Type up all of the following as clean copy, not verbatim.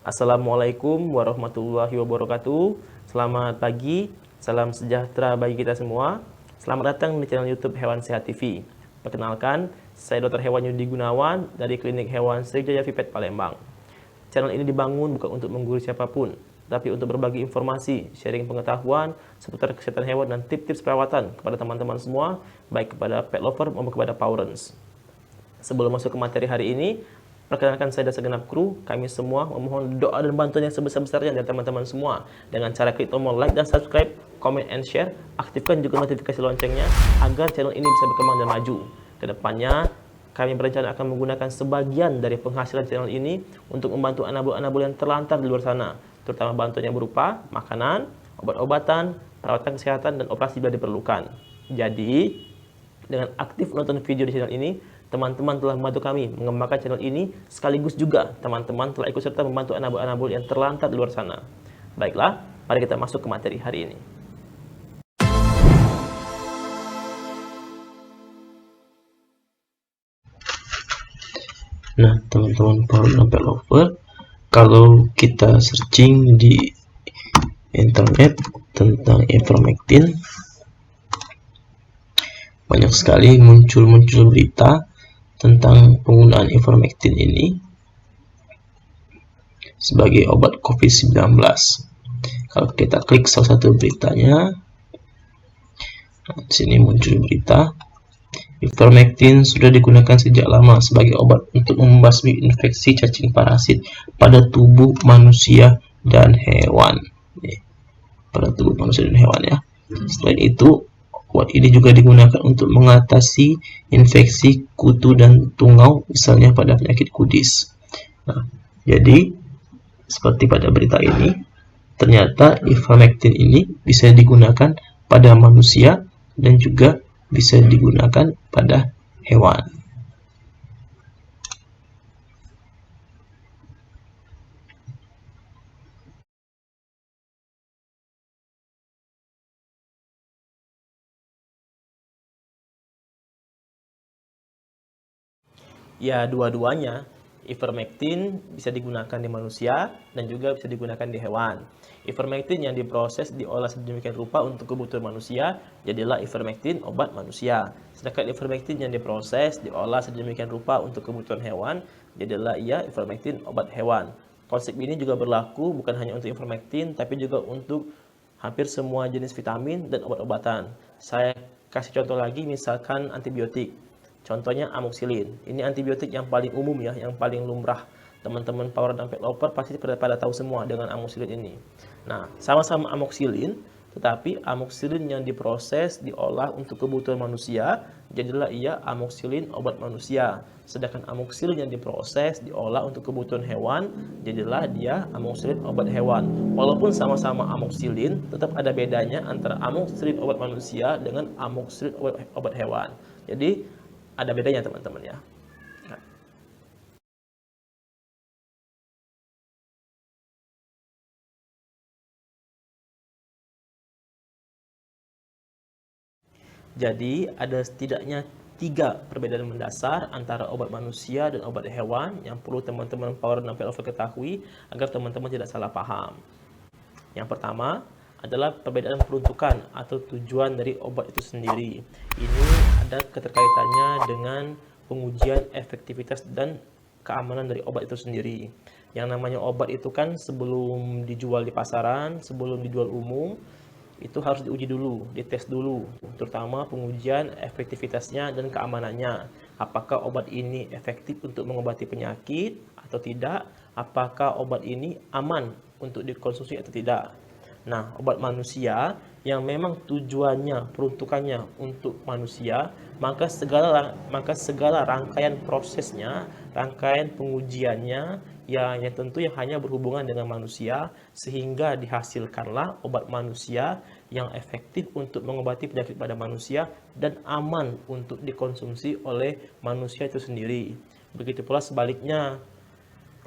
Assalamualaikum warahmatullahi wabarakatuh. Selamat pagi, salam sejahtera bagi kita semua. Selamat datang di channel YouTube Hewan Sehat TV. Perkenalkan, saya Dr. Hewan Yudi Gunawan dari Klinik Hewan Sriwijaya Vipet Palembang. Channel ini dibangun bukan untuk menggurui siapapun, tapi untuk berbagi informasi, sharing pengetahuan seputar kesehatan hewan dan tips-tips perawatan kepada teman-teman semua, baik kepada pet lover maupun kepada pawrents. Sebelum masuk ke materi hari ini, perkenalkan saya dan segenap kru. Kami semua memohon doa dan bantuan yang sebesar-besarnya dari teman-teman semua dengan cara klik tombol like dan subscribe, comment and share, aktifkan juga notifikasi loncengnya agar channel ini bisa berkembang dan maju. Kedepannya, kami berencana akan menggunakan sebagian dari penghasilan channel ini untuk membantu anabul-anabul yang terlantar di luar sana, terutama bantuannya berupa makanan, obat-obatan, perawatan kesehatan, dan operasi bila diperlukan. Jadi, dengan aktif nonton video di channel ini, teman-teman telah membantu kami mengembangkan channel ini, sekaligus juga teman-teman telah ikut serta membantu anabul-anabul yang terlantar di luar sana. Baiklah, mari kita masuk ke materi hari ini. Nah, teman-teman pawrent dan pet lover, kalau kita searching di internet tentang ivermectin, banyak sekali muncul berita tentang penggunaan ivermectin ini sebagai obat COVID-19. Kalau kita klik salah satu beritanya, di sini muncul berita, ivermectin sudah digunakan sejak lama sebagai obat untuk membasmi infeksi cacing parasit pada tubuh manusia dan hewan. Pada tubuh manusia dan hewan ya. Selain itu, obat ini juga digunakan untuk mengatasi infeksi kutu dan tungau, misalnya pada penyakit kudis. Nah, jadi seperti pada berita ini, ternyata ivermectin ini bisa digunakan pada manusia dan juga bisa digunakan pada hewan. Ya, dua-duanya. Ivermectin bisa digunakan di manusia dan juga bisa digunakan di hewan. Ivermectin yang diproses diolah sedemikian rupa untuk kebutuhan manusia, jadilah ivermectin obat manusia. Sedangkan ivermectin yang diproses diolah sedemikian rupa untuk kebutuhan hewan, jadilah ia ivermectin obat hewan. Konsep ini juga berlaku bukan hanya untuk ivermectin, tapi juga untuk hampir semua jenis vitamin dan obat-obatan. Saya kasih contoh lagi, misalkan antibiotik. Contohnya amoxicillin. Ini antibiotik yang paling umum ya, yang paling lumrah. Teman-teman pawrent dan pet lover pasti pada tahu semua dengan amoxicillin ini. Nah, sama-sama amoxicillin, tetapi amoxicillin yang diproses, diolah untuk kebutuhan manusia, jadilah ia amoxicillin obat manusia. Sedangkan amoxicillin yang diproses, diolah untuk kebutuhan hewan, jadilah dia amoxicillin obat hewan. Walaupun sama-sama amoxicillin, tetap ada bedanya antara amoxicillin obat manusia dengan amoxicillin obat hewan. Jadi, ada bedanya teman-teman ya. Jadi ada setidaknya 3 perbedaan mendasar antara obat manusia dan obat hewan yang perlu teman-teman pawrent dan pet lover ketahui agar teman-teman tidak salah paham. Yang pertama adalah perbedaan peruntukan atau tujuan dari obat itu sendiri. Ini ada keterkaitannya dengan pengujian efektivitas dan keamanan dari obat itu sendiri. Yang namanya obat itu kan sebelum dijual di pasaran, sebelum dijual umum, itu harus diuji dulu, dites dulu, terutama pengujian efektivitasnya dan keamanannya. Apakah obat ini efektif untuk mengobati penyakit atau tidak? Apakah obat ini aman untuk dikonsumsi atau tidak? Nah, obat manusia yang memang tujuannya, peruntukannya untuk manusia, maka segala rangkaian prosesnya, rangkaian pengujiannya yang tentu yang hanya berhubungan dengan manusia, sehingga dihasilkanlah obat manusia yang efektif untuk mengobati penyakit pada manusia dan aman untuk dikonsumsi oleh manusia itu sendiri. Begitu pula sebaliknya,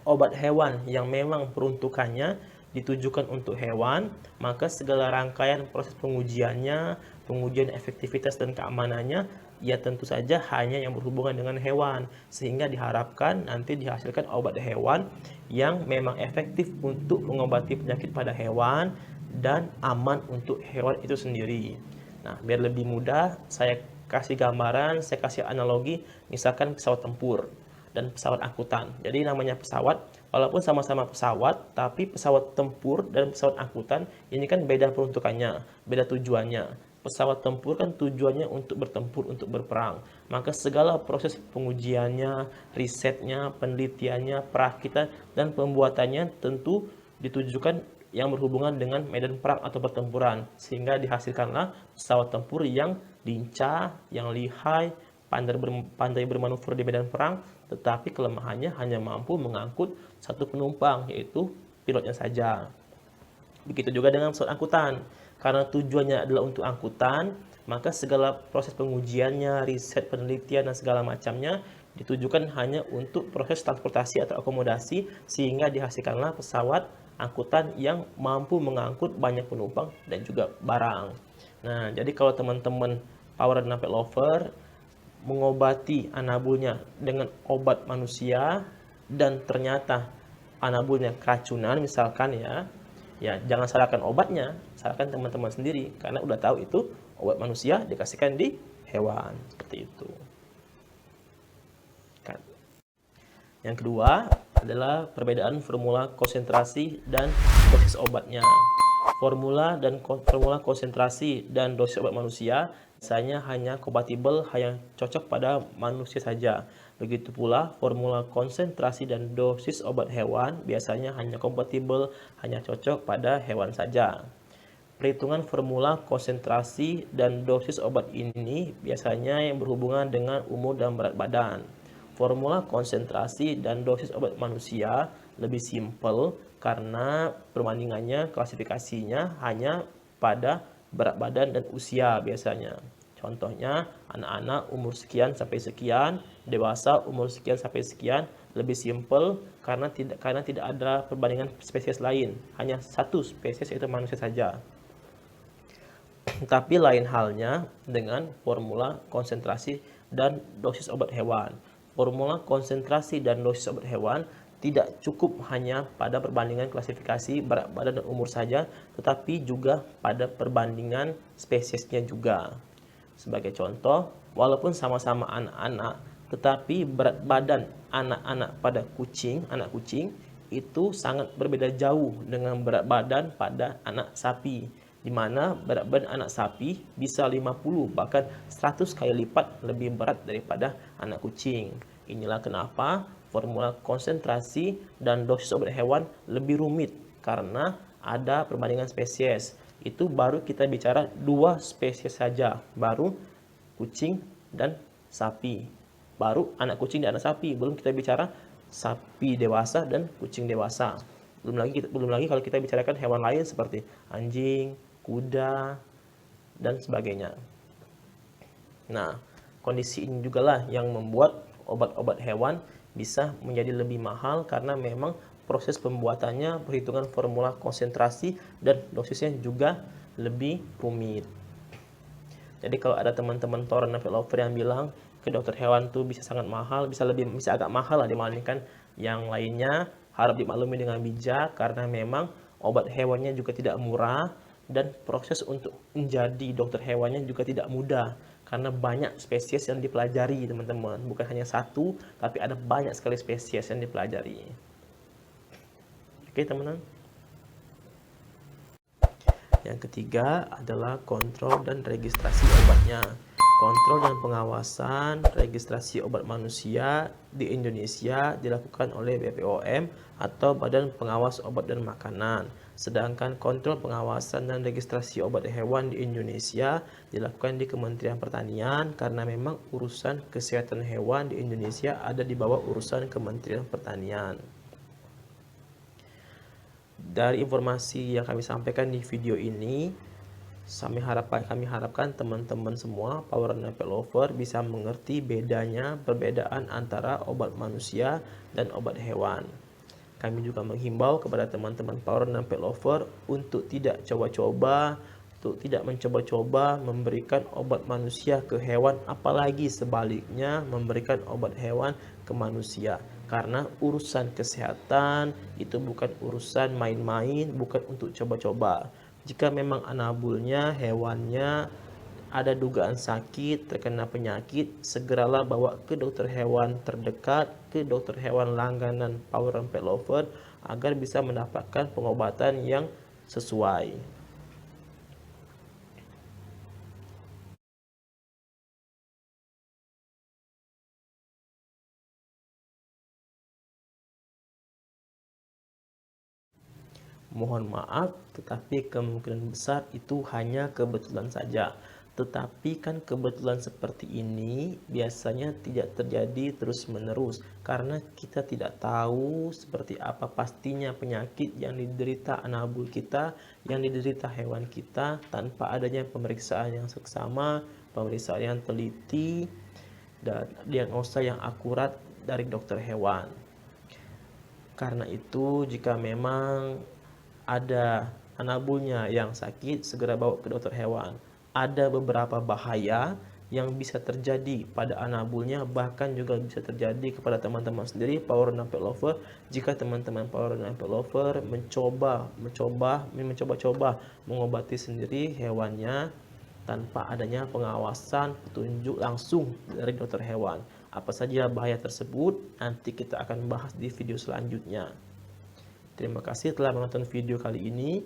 obat hewan yang memang peruntukannya ditujukan untuk hewan, maka segala rangkaian proses pengujiannya, pengujian efektivitas dan keamanannya, ya tentu saja hanya yang berhubungan dengan hewan, sehingga diharapkan nanti dihasilkan obat hewan yang memang efektif untuk mengobati penyakit pada hewan dan aman untuk hewan itu sendiri. Nah, biar lebih mudah, saya kasih gambaran, saya kasih analogi, misalkan pesawat tempur dan pesawat angkutan. Jadi namanya pesawat, walaupun sama-sama pesawat, tapi pesawat tempur dan pesawat angkutan ini kan beda peruntukannya, beda tujuannya. Pesawat tempur kan tujuannya untuk bertempur, untuk berperang. Maka segala proses pengujiannya, risetnya, penelitiannya, perakitan, dan pembuatannya tentu ditujukan yang berhubungan dengan medan perang atau pertempuran, sehingga dihasilkanlah pesawat tempur yang lincah, yang lihai, pandai bermanuver di medan perang, tetapi kelemahannya hanya mampu mengangkut satu penumpang, yaitu pilotnya saja. Begitu juga dengan pesawat angkutan, karena tujuannya adalah untuk angkutan, maka segala proses pengujiannya, riset, penelitian, dan segala macamnya ditujukan hanya untuk proses transportasi atau akomodasi, sehingga dihasilkanlah pesawat angkutan yang mampu mengangkut banyak penumpang dan juga barang. Nah, jadi kalau teman-teman Power dan Pet Lover mengobati anabulnya dengan obat manusia dan ternyata anabulnya keracunan misalkan ya jangan salahkan obatnya, salahkan teman-teman sendiri karena udah tahu itu obat manusia dikasihkan di hewan, seperti itu. Yang kedua adalah perbedaan formula konsentrasi dan dosis obatnya. Formula konsentrasi dan dosis obat manusia biasanya hanya kompatibel, hanya cocok pada manusia saja. Begitu pula formula konsentrasi dan dosis obat hewan biasanya hanya kompatibel, hanya cocok pada hewan saja. Perhitungan formula konsentrasi dan dosis obat ini biasanya yang berhubungan dengan umur dan berat badan. Formula konsentrasi dan dosis obat manusia lebih simpel karena perbandingannya, klasifikasinya hanya pada berat badan dan usia biasanya. Contohnya, anak-anak umur sekian sampai sekian, dewasa umur sekian sampai sekian, lebih simpel karena tidak ada perbandingan spesies lain, hanya satu spesies yaitu manusia saja. Tapi lain halnya dengan formula konsentrasi dan dosis obat hewan. Formula konsentrasi dan dosis obat hewan tidak cukup hanya pada perbandingan klasifikasi berat badan dan umur saja, tetapi juga pada perbandingan spesiesnya juga. Sebagai contoh, walaupun sama-sama anak-anak, tetapi berat badan anak-anak pada anak kucing itu sangat berbeda jauh dengan berat badan pada anak sapi, di mana berat badan anak sapi bisa 50 bahkan 100 kali lipat lebih berat daripada anak kucing. Inilah kenapa formula konsentrasi dan dosis obat hewan lebih rumit karena ada perbandingan spesies. Itu baru kita bicara 2 spesies saja, baru kucing dan sapi. Baru anak kucing dan anak sapi, belum kita bicara sapi dewasa dan kucing dewasa. Belum lagi kalau kita bicarakan hewan lain seperti anjing, kuda, dan sebagainya. Nah, kondisi ini juga lah yang membuat obat-obat hewan bisa menjadi lebih mahal karena memang proses pembuatannya, perhitungan formula konsentrasi dan dosisnya juga lebih rumit. Jadi kalau ada teman-teman Toran dan Pet Lover yang bilang ke dokter hewan tuh bisa sangat mahal, bisa agak mahal lah dibandingkan yang lainnya, harap dimaklumi dengan bijak karena memang obat hewannya juga tidak murah dan proses untuk menjadi dokter hewannya juga tidak mudah karena banyak spesies yang dipelajari teman-teman, bukan hanya satu tapi ada banyak sekali spesies yang dipelajari. Oke teman-teman. Yang ketiga adalah kontrol dan registrasi obatnya. Kontrol dan pengawasan registrasi obat manusia di Indonesia dilakukan oleh BPOM atau Badan Pengawas Obat dan Makanan. Sedangkan kontrol pengawasan dan registrasi obat hewan di Indonesia dilakukan di Kementerian Pertanian karena memang urusan kesehatan hewan di Indonesia ada di bawah urusan Kementerian Pertanian. Dari informasi yang kami sampaikan di video ini, kami harapkan teman-teman semua Power and Pet Lover bisa mengerti perbedaan antara obat manusia dan obat hewan. Kami juga menghimbau kepada teman-teman power dan pet lover untuk tidak mencoba-coba memberikan obat manusia ke hewan, apalagi sebaliknya memberikan obat hewan ke manusia. Karena urusan kesehatan itu bukan urusan main-main, bukan untuk coba-coba. Jika memang anabulnya, hewannya ada dugaan sakit, terkena penyakit, segeralah bawa ke dokter hewan terdekat, ke dokter hewan langganan Power and Pet Lover agar bisa mendapatkan pengobatan yang sesuai. Mohon maaf, tetapi kemungkinan besar itu hanya kebetulan saja. Tetapi kan kebetulan seperti ini biasanya tidak terjadi terus-menerus karena kita tidak tahu seperti apa pastinya penyakit yang diderita anabul kita, yang diderita hewan kita tanpa adanya pemeriksaan yang seksama, pemeriksaan yang teliti, dan diagnosa yang akurat dari dokter hewan. Karena itu, jika memang ada anabulnya yang sakit, segera bawa ke dokter hewan. Ada beberapa bahaya yang bisa terjadi pada anabulnya, bahkan juga bisa terjadi kepada teman-teman sendiri Power and Pet Lover jika teman-teman Power and Pet Lover mencoba mengobati sendiri hewannya tanpa adanya pengawasan petunjuk langsung dari dokter hewan. Apa saja bahaya tersebut nanti kita akan bahas di video selanjutnya. Terima kasih telah menonton video kali ini.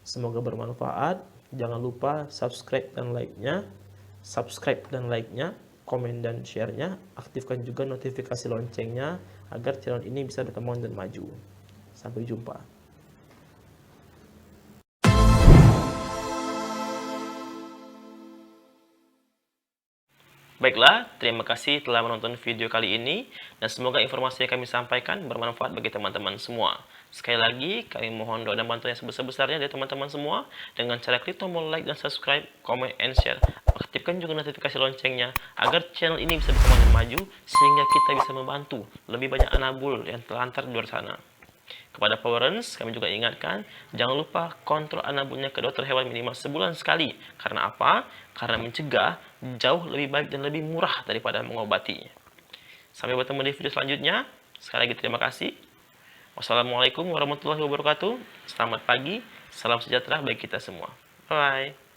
Semoga bermanfaat. Jangan lupa subscribe dan like-nya, komen dan share-nya. Aktifkan juga notifikasi loncengnya agar channel ini bisa berkembang dan maju. Sampai jumpa. Baiklah, terima kasih telah menonton video kali ini dan semoga informasi yang kami sampaikan bermanfaat bagi teman-teman semua. Sekali lagi, kami mohon doa dan bantuan yang sebesar-besarnya dari teman-teman semua dengan cara klik tombol like dan subscribe, comment, and share. Aktifkan juga notifikasi loncengnya agar channel ini bisa berkembang dan maju sehingga kita bisa membantu lebih banyak anabul yang terlantar di luar sana. Kepada Powerens, kami juga ingatkan, jangan lupa kontrol anabulnya ke dokter hewan minimal sebulan sekali. Karena apa? Karena mencegah jauh lebih baik dan lebih murah daripada mengobatinya. Sampai bertemu di video selanjutnya. Sekali lagi terima kasih. Wassalamualaikum warahmatullahi wabarakatuh. Selamat pagi, salam sejahtera bagi kita semua. Bye.